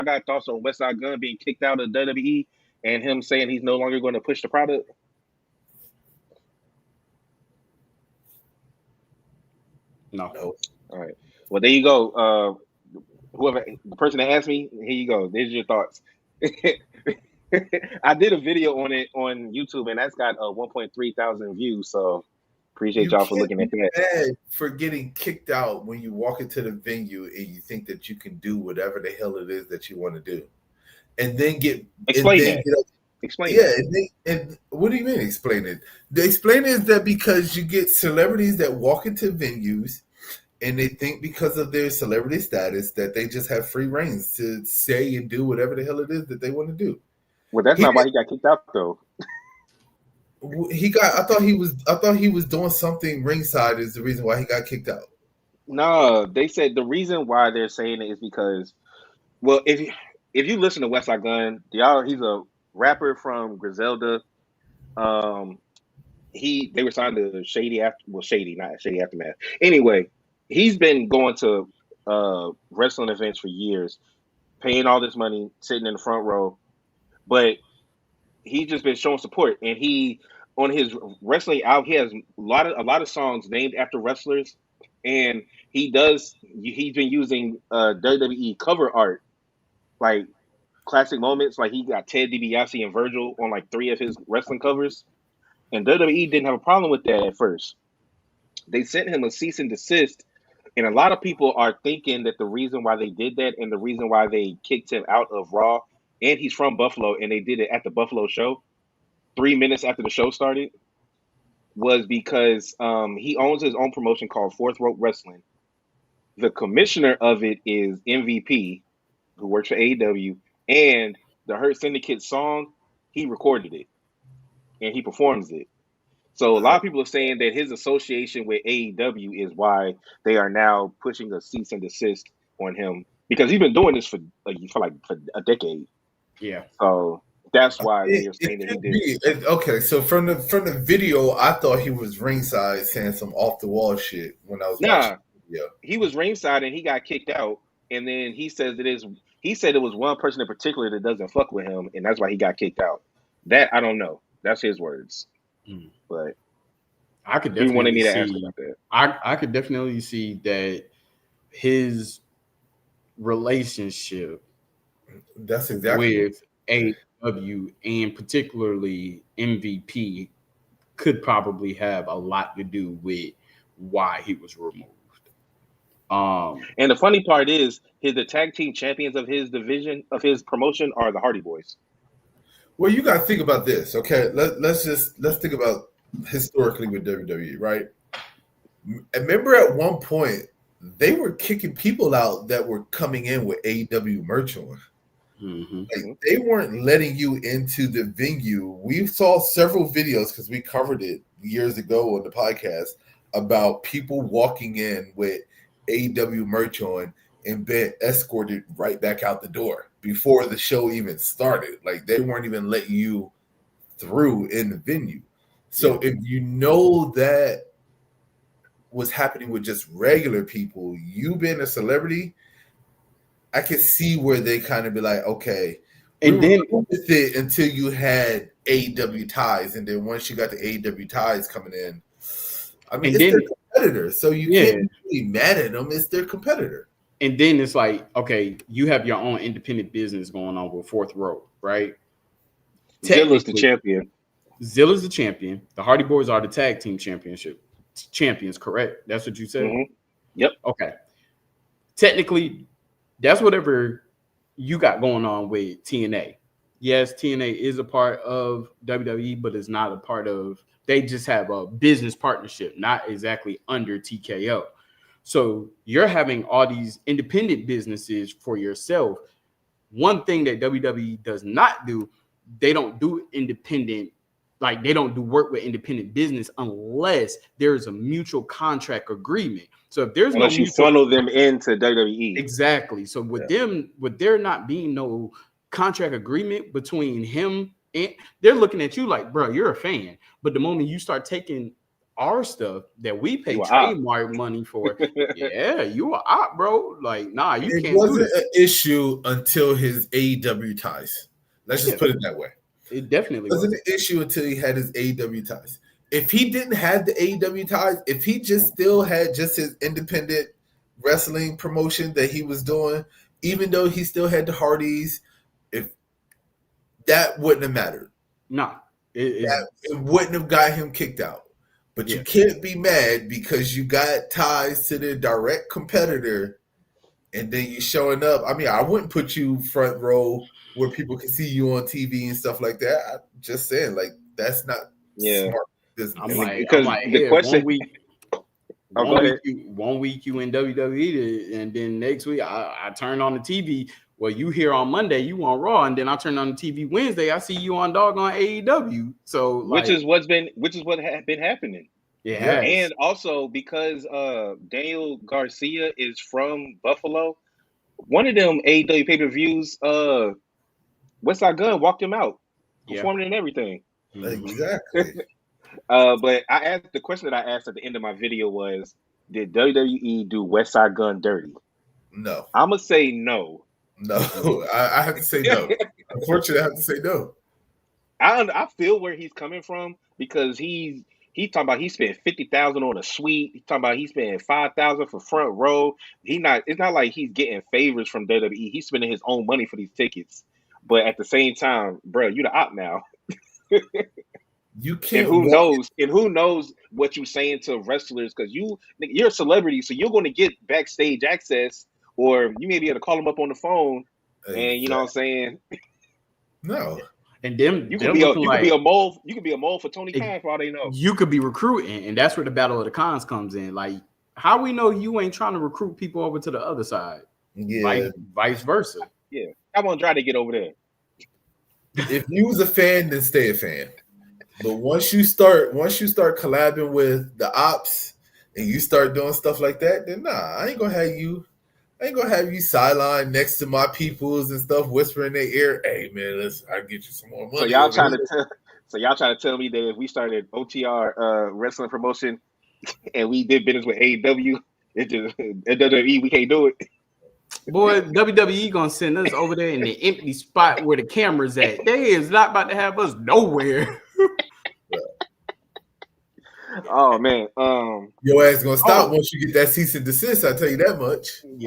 got thoughts on Westside Gunn being kicked out of WWE and him saying he's no longer going to push the product? No. All right. Well, there you go. Whoever the person that asked me, here you go. There's your thoughts. I did a video on it on YouTube, and that's got 1.3 thousand views. So appreciate y'all for looking at that. Mad for getting kicked out when you walk into the venue and you think that you can do whatever the hell it is that you want to do, and then Explain that. Explain. Yeah, and what do you mean explain it? The explain is that because you get celebrities that walk into venues and they think because of their celebrity status that they just have free reigns to say and do whatever the hell it is that they want to do. Well, that's not why he got kicked out, though. I thought he was doing something ringside is the reason why he got kicked out. No, they said the reason why they're saying it is because, well, if you listen to Westside Gunn, he's a rapper from Griselda. They were signed to Shady Aftermath. Anyway, he's been going to wrestling events for years, paying all this money, sitting in the front row, but he's just been showing support. And on his wrestling album, he has a lot of songs named after wrestlers, and he's been using WWE cover art, like classic moments. Like he got Ted DiBiase and Virgil on like 3 of his wrestling covers, and WWE didn't have a problem with that at first. They sent him a cease and desist, and a lot of people are thinking that the reason why they did that and the reason why they kicked him out of Raw, and he's from Buffalo, and they did it at the Buffalo show 3 minutes after the show started, was because he owns his own promotion called Fourth Rope Wrestling. The commissioner of it is MVP, who works for AEW, and the Hurt Syndicate song, he recorded it, and he performs it. So a lot of people are saying that his association with AEW is why they are now pushing a cease and desist on him, because he's been doing this for a decade. Yeah. So that's why they're saying that he did. Okay, so from the video, I thought he was ringside saying some off the wall shit when I was watching. Yeah, he was ringside and he got kicked out, and then he said it was one person in particular that doesn't fuck with him, and that's why he got kicked out. That I don't know. That's his words. But I could definitely wanted me to ask about that. I could definitely see that his relationship that's exactly with AEW and particularly MVP could probably have a lot to do with why he was removed. And the funny part is, the tag team champions of his division, of his promotion, are the Hardy Boys. Well, you got to think about this, okay? Let's think about historically with WWE, right? Remember at one point they were kicking people out that were coming in with AEW merch on. Mm-hmm. Like, they weren't letting you into the venue. We saw several videos because we covered it years ago on the podcast about people walking in with AEW merch on and been escorted right back out the door before the show even started. Like, they weren't even letting you through in the venue. So if you know that was happening with just regular people, you being a celebrity, I could see where they kind of be like, okay, and then with it until you had AEW ties, and then once you got the AEW ties coming in, I mean, it's their competitor, so you can't be mad at them. It's their competitor. And then it's like, okay, you have your own independent business going on with Fourth Row, right? Zilla's the champion. Zilla's the champion. The Hardy Boys are the tag team champions, correct? That's what you said? Mm-hmm. Yep. Okay. Technically, that's whatever you got going on with TNA. Yes, TNA is a part of WWE, but it's not a part of, they just have a business partnership, not exactly under TKO. So you're having all these independent businesses for yourself. One thing that WWE does not do, they don't do independent, like they don't do work with independent business unless there's a mutual contract agreement. So if there's unless you funnel them into WWE. Exactly. So with there not being no contract agreement between him and, they're looking at you like, bro, you're a fan. But the moment you start taking our stuff that we pay You a op. trademark money for, yeah, you are op, bro. Like, nah, you It can't do wasn't this. an issue until his AEW ties. Let's just put it that way. It definitely It wasn't an issue until he had his AEW ties. If he didn't have the AEW ties, if he just still had just his independent wrestling promotion that he was doing, even though he still had the Hardys, if that wouldn't have mattered. Nah, it wouldn't have got him kicked out. But you can't be mad because you got ties to the direct competitor and then you showing up. I mean, I wouldn't put you front row where people can see you on TV and stuff like that. I'm just saying, like, that's not smart business. I'm like, the question. One week you in WWE, and then next week I turn on the TV. Well, you here on Monday, you on Raw, and then I turn on the TV Wednesday. I see you on doggone AEW. So, which is what had been happening. Yeah, and also because Daniel Garcia is from Buffalo, one of them AEW pay-per-views, Westside Gunn walked him out, performing and everything. Exactly. But the question that I asked at the end of my video was, did WWE do Westside Gunn dirty? No. I'm gonna say no. No, I have to say no. Unfortunately, I have to say no. I feel where he's coming from because he's talking about he spent $50,000 on a suite. He's talking about he spent $5,000 for front row. It's not like he's getting favors from WWE. He's spending his own money for these tickets. But at the same time, bro, you the op now. You can't. And who knows what you're saying to wrestlers, because you're a celebrity, so you're going to get backstage access, or you may be able to call them up on the phone, and you know what I'm saying. No. And them, you could be a mole. You could be a mole for Tony Khan for all they know. You could be recruiting, and that's where the battle of the cons comes in. Like, how we know you ain't trying to recruit people over to the other side? Yeah, like vice versa. Yeah, I'm gonna try to get over there. If you was a fan, then stay a fan. But once you start collabing with the ops and you start doing stuff like that, then nah, I ain't gonna have you sideline next to my peoples and stuff, whispering in their ear, "Hey man, I'll get you some more money." So y'all trying to tell me that if we started OTR wrestling promotion and we did business with AEW, at WWE, we can't do it. Boy, WWE gonna send us over there in the empty spot where the camera's at. They is not about to have us nowhere. Oh man, your ass gonna stop once you get that cease and desist. I tell you that much. Yeah.